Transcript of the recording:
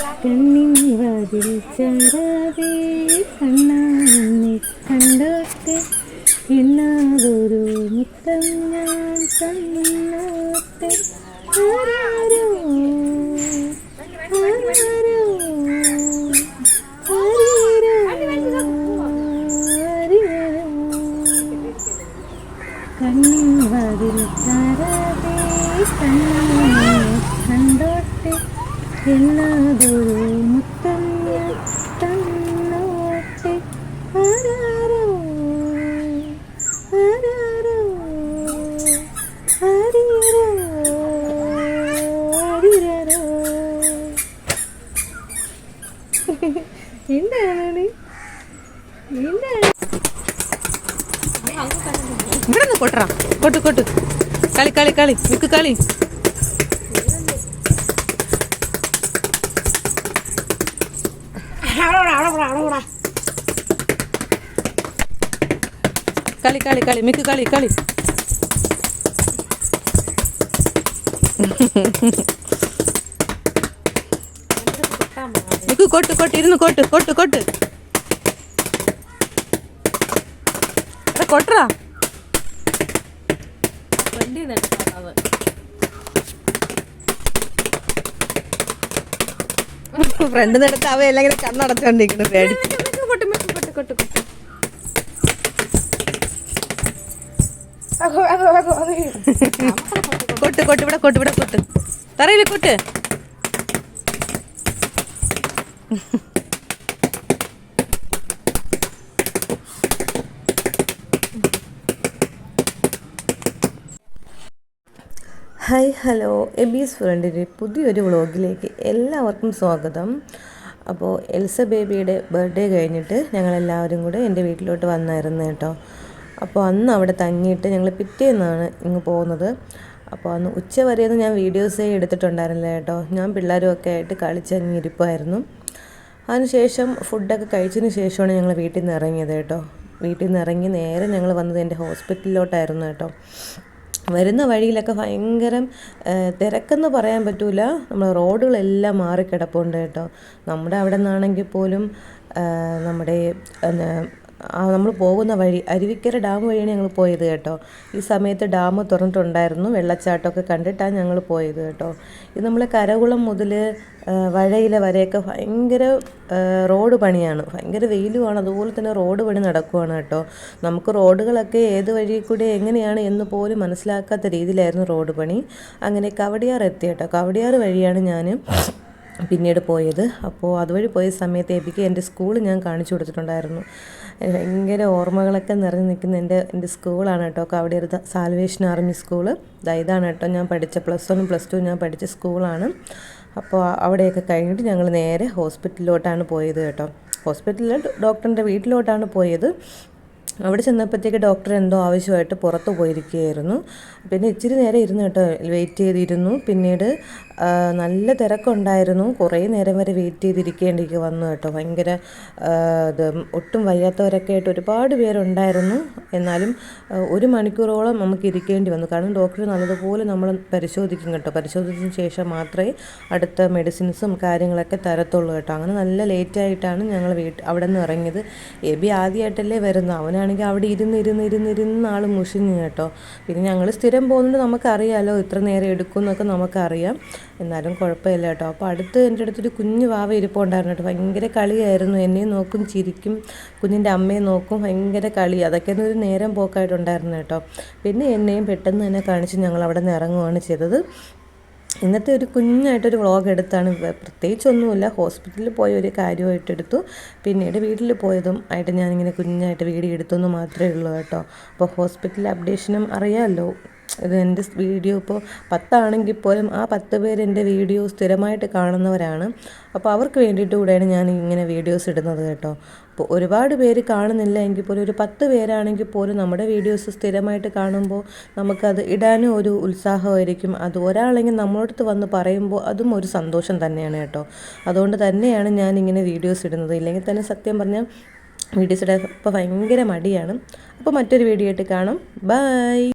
കണ്ണിൻ വാതിൽ ചാരാതെ കണ്ണാനെ കണ്ടോട്ടെ ഇന്നാതൊരു മുത്തം ഞാൻ തന്നോട്ടെ ആരാരോ ആരാരോ ആരീരോ ആരീരോ കണ്ണിൻ വാതിൽ ചാരാതെ കണ്ണാനെ കണ്ടോട്ടെ എന്നാതൊരു മുത്തം ഞാൻ തന്നോട്ടെ ആരാരോ ആരാരോ ആരീരോ ആരീരോ എന്താണ് എന്താണ് ഇവിടെ കൊട്ടറാ കൊട്ട് കൊട്ട് കളി കളി കളി മിക്ക് കളി കളി കളി കളി മിക്ക് കളി കളി മിക്ക് കൊട്ട് കൊട്ട് ഇരുന്ന് കൊട്ട് കൊട്ട് കൊട്ട് കൊട്ടറാ ഫ്രണ്ട് നടത്ത് അവ എല്ലാം ഇങ്ങനെ കണ്ണടച്ചോണ്ടിരിക്കുന്നു പേടി കൊട്ട് കൊട്ട് ഇവിടെ കൊട്ട് ഇവിടെ കൊട്ട് തറയില് കൊട്ട് ഹായ് ഹലോ എബീസ് ഫ്രണ്ടിൻ്റെ പുതിയൊരു വ്ളോഗിലേക്ക് എല്ലാവർക്കും സ്വാഗതം. അപ്പോൾ എൽസ ബേബിയുടെ ബർത്ത്ഡേ കഴിഞ്ഞിട്ട് ഞങ്ങളെല്ലാവരും കൂടെ എൻ്റെ വീട്ടിലോട്ട് വന്നായിരുന്നു കേട്ടോ. അപ്പോൾ അന്ന് അവിടെ തങ്ങിയിട്ട് ഞങ്ങൾ പിറ്റേന്നാണ് ഇങ്ങ് പോകുന്നത്. അപ്പോൾ അന്ന് ഉച്ച വരെയൊന്നും ഞാൻ വീഡിയോസേ എടുത്തിട്ടുണ്ടായിരുന്നില്ല കേട്ടോ. ഞാൻ പിള്ളേരുമൊക്കെ ആയിട്ട് കളിച്ചങ്ങിരിപ്പായിരുന്നു. അതിനുശേഷം ഫുഡൊക്കെ കഴിച്ചതിന് ശേഷമാണ് ഞങ്ങൾ വീട്ടിൽ നിന്ന് ഇറങ്ങിയത് കേട്ടോ. വീട്ടിൽ നിന്ന് ഇറങ്ങി നേരെ ഞങ്ങൾ വന്നത് എൻ്റെ ഹോസ്പിറ്റലിലോട്ടായിരുന്നു കേട്ടോ. വരുന്ന വഴിയിലൊക്കെ ഭയങ്കര തിരക്കെന്ന് പറയാൻ പറ്റില്ല. നമ്മൾ റോഡുകളെല്ലാം മാറിക്കിടപ്പുണ്ട് കേട്ടോ. നമ്മുടെ അവിടെ നിന്നാണെങ്കിൽ പോലും നമ്മുടെ നമ്മൾ പോകുന്ന വഴി അരുവിക്കര ഡാം വഴിയാണ് ഞങ്ങൾ പോയത് കേട്ടോ. ഈ സമയത്ത് ഡാം തുറന്നിട്ടുണ്ടായിരുന്നു. വെള്ളച്ചാട്ടമൊക്കെ കണ്ടിട്ടാണ് ഞങ്ങൾ പോയത് കേട്ടോ. ഇത് നമ്മൾ കരകുളം മുതൽ വഴയില വരെയൊക്കെ ഭയങ്കര റോഡ് പണിയാണ്. ഭയങ്കര വെയിലുമാണ്. അതുപോലെ തന്നെ റോഡ് പണി നടക്കുവാണ് കേട്ടോ. നമുക്ക് റോഡുകളൊക്കെ ഏത് വഴി കൂടെ എങ്ങനെയാണ് എന്ന് പോലും മനസ്സിലാക്കാത്ത രീതിയിലായിരുന്നു റോഡ് പണി. അങ്ങനെ കവടിയാർ എത്തി കേട്ടോ. കവടിയാർ വഴിയാണ് ഞാൻ പിന്നീട് പോയത്. അപ്പോൾ അതുവഴി പോയ സമയത്ത് എബിക്ക് എൻ്റെ സ്കൂൾ ഞാൻ കാണിച്ചു കൊടുത്തിട്ടുണ്ടായിരുന്നു. ഭയങ്കര ഓർമ്മകളൊക്കെ നിറഞ്ഞു നിൽക്കുന്ന എൻ്റെ സ്കൂളാണ് കേട്ടോ. Kawdiar Salvation Army school. ഇതാണ് കേട്ടോ ഞാൻ പഠിച്ച +1 +2 ഞാൻ പഠിച്ച സ്കൂളാണ്. അപ്പോൾ അവിടെയൊക്കെ കഴിഞ്ഞിട്ട് ഞങ്ങൾ നേരെ ഹോസ്പിറ്റലിലോട്ടാണ് പോയത് കേട്ടോ. ഹോസ്പിറ്റലിൽ ഡോക്ടറിൻ്റെ വീട്ടിലോട്ടാണ് പോയത്. അവിടെ ചെന്നപ്പോഴത്തേക്ക് ഡോക്ടർ എന്തോ ആവശ്യമായിട്ട് പുറത്ത് പോയിരിക്കുകയായിരുന്നു. പിന്നെ ഇച്ചിരി നേരം ഇരുന്ന് കേട്ടോ, വെയിറ്റ് ചെയ്തിരുന്നു. പിന്നീട് നല്ല തിരക്കുണ്ടായിരുന്നു. കുറേ നേരം വരെ വെയിറ്റ് ചെയ്തിരിക്കേണ്ടി വന്നു കേട്ടോ. ഭയങ്കര ഒട്ടും വയ്യാത്തവരൊക്കെ ആയിട്ട് ഒരുപാട് പേരുണ്ടായിരുന്നു. എന്നാലും 1 മണിക്കൂറോളം നമുക്ക് ഇരിക്കേണ്ടി വന്നു. കാരണം ഡോക്ടർ നല്ലതുപോലെ നമ്മൾ പരിശോധിക്കും കേട്ടോ. പരിശോധിച്ചതിന് ശേഷം മാത്രമേ അടുത്ത മെഡിസിൻസും കാര്യങ്ങളൊക്കെ തരത്തുള്ളൂ കേട്ടോ. അങ്ങനെ നല്ല ലേറ്റായിട്ടാണ് ഞങ്ങൾ അവിടെ നിന്ന് ഇറങ്ങിയത്. എബി ആദ്യമായിട്ടല്ലേ വരുന്നത്. അവനാണെങ്കിൽ അവിടെ ഇരുന്ന് ആൾ മുഷിഞ്ഞു കേട്ടോ. പിന്നെ ഞങ്ങൾ സ്ഥിരം പോകുന്നത് നമുക്കറിയാമല്ലോ, ഇത്ര നേരം എടുക്കും എന്നൊക്കെ നമുക്കറിയാം. എന്നാലും കുഴപ്പമില്ല കേട്ടോ. അപ്പോൾ എൻ്റെ അടുത്തൊരു കുഞ്ഞ് വാവ ഇരിപ്പുണ്ടായിരുന്നു കേട്ടോ. ഭയങ്കര കളിയായിരുന്നു. എന്നെയും നോക്കും, ചിരിക്കും, കുഞ്ഞിൻ്റെ അമ്മയെ നോക്കും, ഭയങ്കര കളി. അതൊക്കെ ഒരു നേരം പോക്കായിട്ടുണ്ടായിരുന്നു കേട്ടോ. പിന്നെ എന്നെയും പെട്ടെന്ന് തന്നെ കാണിച്ച് ഞങ്ങൾ അവിടെ നിന്ന് ഇറങ്ങുകയാണ് ചെയ്തത്. ഇന്നത്തെ ഒരു കുഞ്ഞായിട്ടൊരു വ്ളോഗ് എടുത്താണ്. പ്രത്യേകിച്ചൊന്നുമില്ല. ഹോസ്പിറ്റലിൽ പോയ ഒരു കാര്യമായിട്ട് എടുത്തു. പിന്നീട് വീട്ടിൽ പോയതും ആയിട്ട് ഞാനിങ്ങനെ കുഞ്ഞായിട്ട് വീഡിയോ എടുത്തെന്ന് മാത്രമേ ഉള്ളൂ കേട്ടോ. അപ്പോൾ ഹോസ്പിറ്റൽ അപ്ഡേഷനും അറിയാമല്ലോ. ഇത് എൻ്റെ വീഡിയോ ഇപ്പോൾ 10 ആണെങ്കിൽ പോലും ആ 10 പേര് എൻ്റെ വീഡിയോ സ്ഥിരമായിട്ട് കാണുന്നവരാണ്. അപ്പോൾ അവർക്ക് വേണ്ടിയിട്ട് കൂടെയാണ് ഞാൻ ഇങ്ങനെ വീഡിയോസ് ഇടുന്നത് കേട്ടോ. അപ്പോൾ ഒരുപാട് പേര് കാണുന്നില്ല എങ്കിൽ പോലും ഒരു 10 പേരാണെങ്കിൽ പോലും നമ്മുടെ വീഡിയോസ് സ്ഥിരമായിട്ട് കാണുമ്പോൾ നമുക്കത് ഇടാനും ഒരു ഉത്സാഹമായിരിക്കും. അത് ഒരാളെങ്കിൽ നമ്മളടുത്ത് വന്ന് പറയുമ്പോൾ അതും ഒരു സന്തോഷം തന്നെയാണ് കേട്ടോ. അതുകൊണ്ട് തന്നെയാണ് ഞാനിങ്ങനെ വീഡിയോസ് ഇടുന്നത്. ഇല്ലെങ്കിൽ തന്നെ സത്യം പറഞ്ഞാൽ വീഡിയോസ് ഇടാൻ ഇപ്പോൾ ഭയങ്കര മടിയാണ്. അപ്പോൾ മറ്റൊരു വീഡിയോ ആയിട്ട് കാണാം. ബൈ.